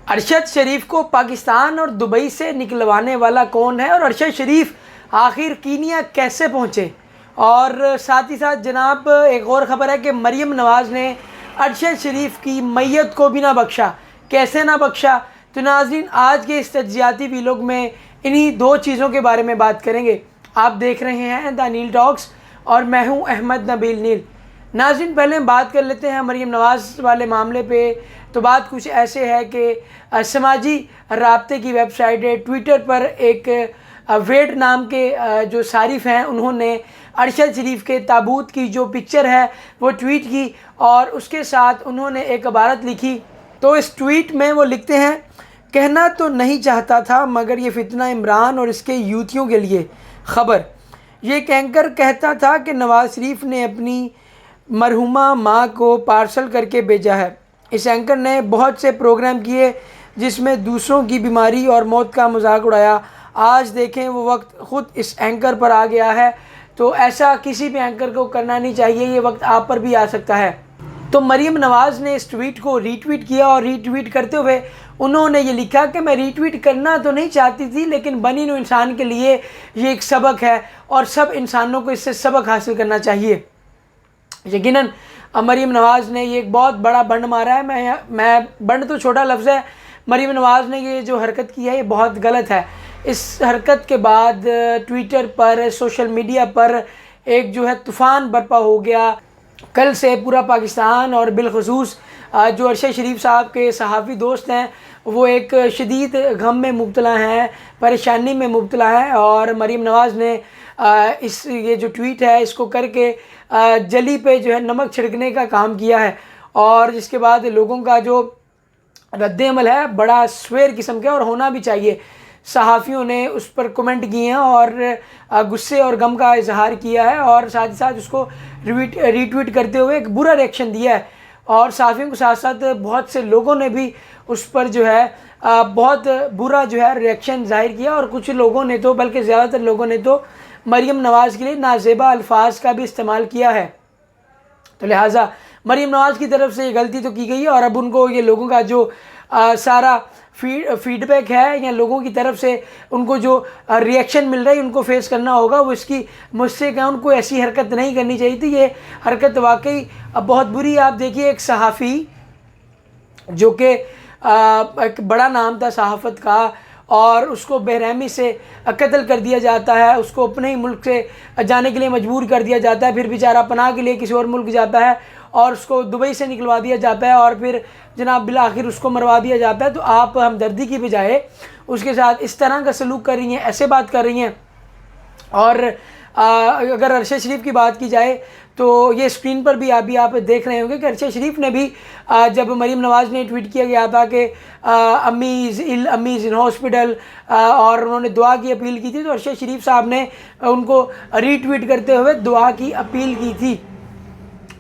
अरशद शरीफ को पाकिस्तान और दुबई से निकलवाने वाला कौन है और अरशद शरीफ आखिर कीनिया कैसे पहुँचे। और साथ ही साथ जनाब एक और ख़बर है कि मरीम नवाज़ ने अरशद शरीफ की मैयत को भी ना बख्शा। कैसे ना बख्शा, तो नाज़रीन आज के इस तज्जियाती वीलॉग में इन्हीं दो चीज़ों के बारे में बात करेंगे। आप देख रहे हैं द नील टॉक्स और मैं हूं अहमद नबील नील। नाज़रीन पहले हम बात कर लेते हैं मरीम नवाज़ वाले मामले पे। तो बात कुछ ऐसे है कि समाजी राब्ते की वेबसाइट है ट्विटर पर एक वेड नाम के जो सारिफ हैं उन्होंने अरशद शरीफ के ताबूत की जो पिक्चर है वो ट्वीट की और उसके साथ उन्होंने एक इबारत लिखी। तो इस ट्वीट में वो लिखते हैं, कहना तो नहीं चाहता था मगर ये फितना इमरान और इसके यूथियों के लिए ख़बर। ये एक एंकर कहता था कि नवाज़ शरीफ ने अपनी मरहुमा माँ को पार्सल करके भेजा है। इस एंकर ने बहुत से प्रोग्राम किए जिसमें दूसरों की बीमारी और मौत का मजाक उड़ाया। आज देखें वो वक्त ख़ुद इस एंकर पर आ गया है। तो ऐसा किसी भी एंकर को करना नहीं चाहिए, ये वक्त आप पर भी आ सकता है। तो मरीम नवाज़ ने इस ट्वीट को रीट्वीट किया और रीट्वीट करते हुए उन्होंने ये लिखा कि मैं रीट्वीट करना तो नहीं चाहती थी लेकिन बनी नूं इंसान के लिए ये एक सबक है और सब इंसानों को इससे सबक हासिल करना चाहिए। यकीनन मरीम नवाज़ ने ये एक बहुत बड़ा बंड मारा है। मैं बंड तो छोटा लफ्ज़ है, मरीम नवाज़ ने ये जो हरकत की है ये बहुत गलत है। इस हरकत के बाद ट्विटर पर सोशल मीडिया पर एक जो है तूफ़ान बर्पा हो गया। कल से पूरा पाकिस्तान और बिलखसूस जो अरशद शरीफ साहब के सहाफ़ी दोस्त हैं वो एक शदीद गम में मुब्तला हैं, परेशानी में मुब्तला हैं। और मरीम नवाज़ ने ये जो ट्वीट है इसको करके जली पे जो है नमक छिड़कने का काम किया है और जिसके बाद लोगों का जो रद्द-ए-अमल है बड़ा स्वेर किस्म का और होना भी चाहिए। सहाफ़ियों ने उस पर कमेंट किए हैं और गुस्से और गम का इजहार किया है और साथ ही साथ उसको रीट्वीट करते हुए एक बुरा रिएक्शन दिया है। और सहाफ़ियों के साथ साथ बहुत से लोगों ने भी उस पर जो है बहुत बुरा जो है रिएक्शन ज़ाहिर किया और कुछ लोगों ने तो बल्कि ज़्यादातर लोगों ने तो मरीम नवाज़ के लिए नाज़ेबा अल्फाज का भी इस्तेमाल किया है। तो लिहाजा मरीम नवाज़ की तरफ से ये गलती तो की गई है और अब उनको ये लोगों का जो सारा फीडबैक है या लोगों की तरफ से उनको जो रिएक्शन मिल रहा है उनको फेस करना होगा। वो इसकी मुझसे क्या, उनको ऐसी हरकत नहीं करनी चाहिए थी। ये हरकत वाकई बहुत बुरी। आप देखिए एक सहाफ़ी जो कि एक बड़ा नाम था सहाफ़त का और उसको बेरहमी से कत्ल कर दिया जाता है, उसको अपने ही मुल्क से जाने के लिए मजबूर कर दिया जाता है, फिर बेचारा पनाह के लिए किसी और मुल्क जाता है और उसको दुबई से निकलवा दिया जाता है और फिर जनाब बिल आखिर उसको मरवा दिया जाता है। तो आप हमदर्दी की बजाय उसके साथ इस तरह का सलूक कर रही हैं, ऐसे बात कर रही हैं। और अगर अरशद शरीफ की बात की जाए तो ये स्क्रीन पर भी अभी आप देख रहे होंगे कि अरशद शरीफ ने भी जब मरीम नवाज़ ने ट्वीट किया गया था कि अम्मी इज़ इल, अम्मी इज़ इन हॉस्पिटल और उन्होंने दुआ की अपील की थी, तो अरशद शरीफ साहब ने उनको रीट्वीट करते हुए दुआ की अपील की थी।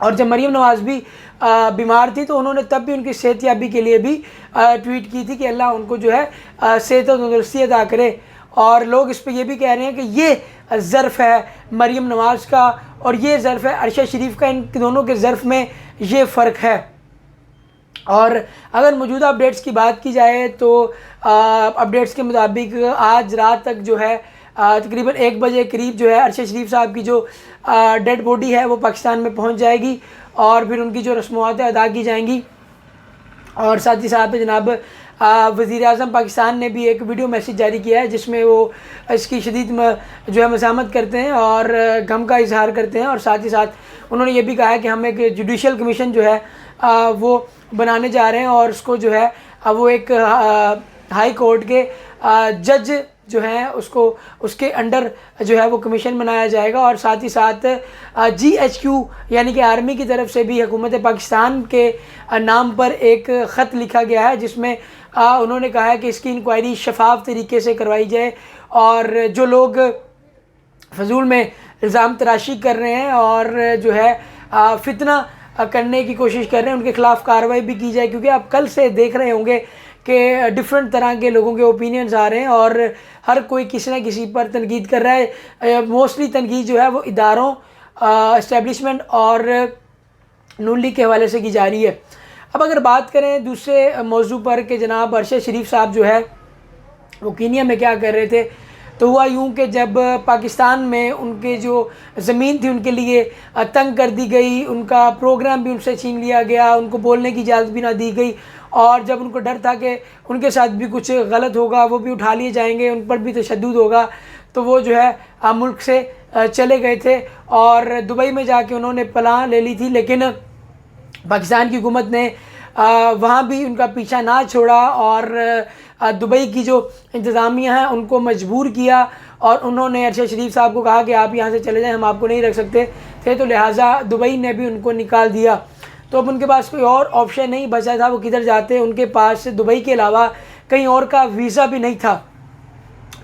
और जब मरीम नवाज़ भी बीमार थी तो उन्होंने तब भी उनकी सेहतयाबी के लिए भी ट्वीट की थी कि अल्लाह उनको जो है सेहत और तंदुरुस्ती अता करे। और लोग इस पर यह भी कह रहे हैं कि ये ज़र्फ़ है मरीम नवाज़ का और ये ज़र्फ़ है अरशद शरीफ का, इन दोनों के ज़र्फ़ में ये फ़र्क है। और अगर मौजूदा अपडेट्स की बात की जाए तो अपडेट्स के मुताबिक आज रात तक जो है तकरीबन 1 बजे करीब जो है अरशद शरीफ साहब की जो डेड बॉडी है वो पाकिस्तान में पहुंच जाएगी और फिर उनकी जो रस्मात अदा की जाएंगी। और साथ ही साथ जनाब वज़ीर-ए-आज़म पाकिस्तान ने भी एक वीडियो मैसेज जारी किया है जिसमें वो इसकी शदीद जो है मज़ामत करते हैं और गम का इजहार करते हैं। और साथ ही साथ उन्होंने ये भी कहा है कि हम एक जुडिशल कमीशन जो है वो बनाने जा रहे हैं और उसको जो है वो एक हाई कोर्ट के जज जो है उसको उसके अंडर जो है वो कमीशन बनाया जाएगा। और साथ ही साथ GHQ यानी कि आर्मी की तरफ से भी हुकूमत पाकिस्तान के नाम पर एक ख़त लिखा गया है जिसमें उन्होंने कहा है कि इसकी इंक्वायरी शफाफ तरीके से करवाई जाए और जो लोग फजूल में इल्ज़ाम तराशी कर रहे हैं और जो है फितना करने की कोशिश कर रहे हैं उनके ख़िलाफ़ कार्रवाई भी की जाए। क्योंकि आप कल से देख रहे होंगे कि डिफरेंट तरह के लोगों के ओपिनियंस आ रहे हैं और हर कोई किसी न किसी पर तनकीद कर रहा है। मोस्टली तनकीद जो है वो इदारों, इस्टेब्लिशमेंट और नून लीग के हवाले से की जा रही है। अब अगर बात करें दूसरे मौजू पर कि जनाब अरशद शरीफ साहब जो है वो कीनिया में क्या कर रहे थे, तो हुआ यूँ कि जब पाकिस्तान में उनके जो ज़मीन थी उनके लिए तंग कर दी गई, उनका प्रोग्राम भी उनसे छीन लिया गया, उनको बोलने की इजाज़त भी ना दी गई, और जब उनको डर था कि उनके साथ भी कुछ गलत होगा, वो भी उठा लिए जाएंगे, उन पर भी तशद्दुद होगा, तो वो जो है मुल्क से चले गए थे और दुबई में जाके उन्होंने पनाह ले ली थी। लेकिन पाकिस्तान की हुकूमत ने वहाँ भी उनका पीछा ना छोड़ा और दुबई की जो इंतज़ामिया है उनको मजबूर किया और उन्होंने अरशद शरीफ साहब को कहा कि आप यहाँ से चले जाएं, हम आपको नहीं रख सकते थे, तो लिहाजा दुबई ने भी उनको निकाल दिया। तो अब उनके पास कोई और ऑप्शन नहीं बचा था, वो किधर जाते, उनके पास दुबई के अलावा कहीं और का वीज़ा भी नहीं था।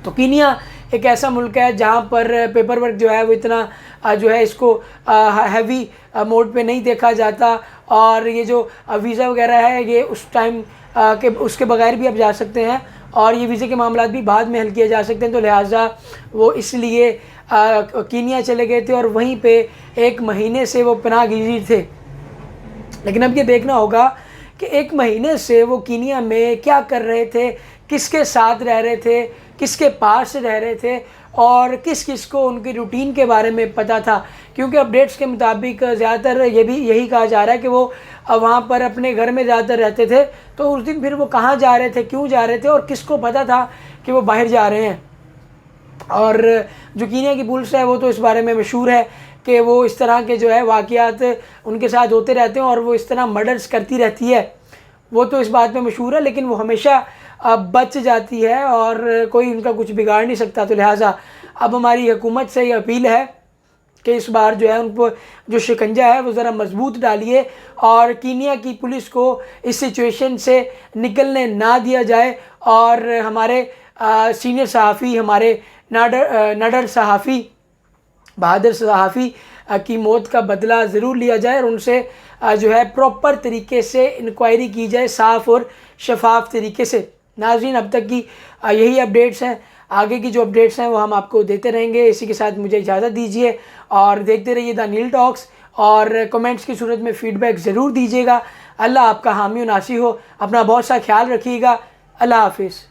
तो कीनिया एक ऐसा मुल्क है जहाँ पर पेपर वर्क जो है वो इतना जो है इसको हैवी मोड पे नहीं देखा जाता, और ये जो वीज़ा वगैरह है ये उस टाइम के उसके बगैर भी आप जा सकते हैं, और ये वीज़े के मामला भी बाद में हल किए जा सकते हैं। तो लिहाजा वो इसलिए कीनिया चले गए थे और वहीं पे 1 महीने से वो पनाह गिज़ीर थे। लेकिन अब ये देखना होगा कि 1 महीने से वो कीनिया में क्या कर रहे थे, किसके साथ रह रहे थे, किसके पास रह रहे थे, और किस किस को उनकी रूटीन के बारे में पता था। क्योंकि अपडेट्स के मुताबिक ज़्यादातर ये भी यही कहा जा रहा है कि वो वहाँ पर अपने घर में ज़्यादातर रहते थे, तो उस दिन फिर वो कहाँ जा रहे थे, क्यों जा रहे थे, और किसको पता था कि वो बाहर जा रहे हैं। और जो कीनिया की पुलिस है वो तो इस बारे में मशहूर है कि वो इस तरह के जो है वाक़यात उनके साथ होते रहते हैं और वो इस तरह मर्डर्स करती रहती है, वो तो इस बात में मशहूर है, लेकिन वो हमेशा बच जाती है और कोई उनका कुछ बिगाड़ नहीं सकता। तो लिहाजा अब हमारी हुकूमत से ये अपील है कि इस बार जो है उनको जो शिकंजा है वो ज़रा मजबूत डालिए और कीनिया की पुलिस को इस सिचुएशन से निकलने ना दिया जाए, और हमारे सीनियर सहाफ़ी, हमारे नाडर सहाफ़ी, बहादुर सहाफ़ी की मौत का बदला ज़रूर लिया जाए और उनसे जो है प्रॉपर तरीके से इंक्वायरी की जाए, साफ़ और शफाफ तरीके से। नाज़रीन, अब तक की यही अपडेट्स हैं, आगे की जो अपडेट्स हैं वो हम आपको देते रहेंगे। इसी के साथ मुझे इजाज़त दीजिए और देखते रहिए द नील टॉक्स, और कमेंट्स की सूरत में फ़ीडबैक ज़रूर दीजिएगा। अल्लाह आपका हामी और नासी हो, अपना बहुत सा ख्याल रखिएगा। अल्लाह हाफिज़।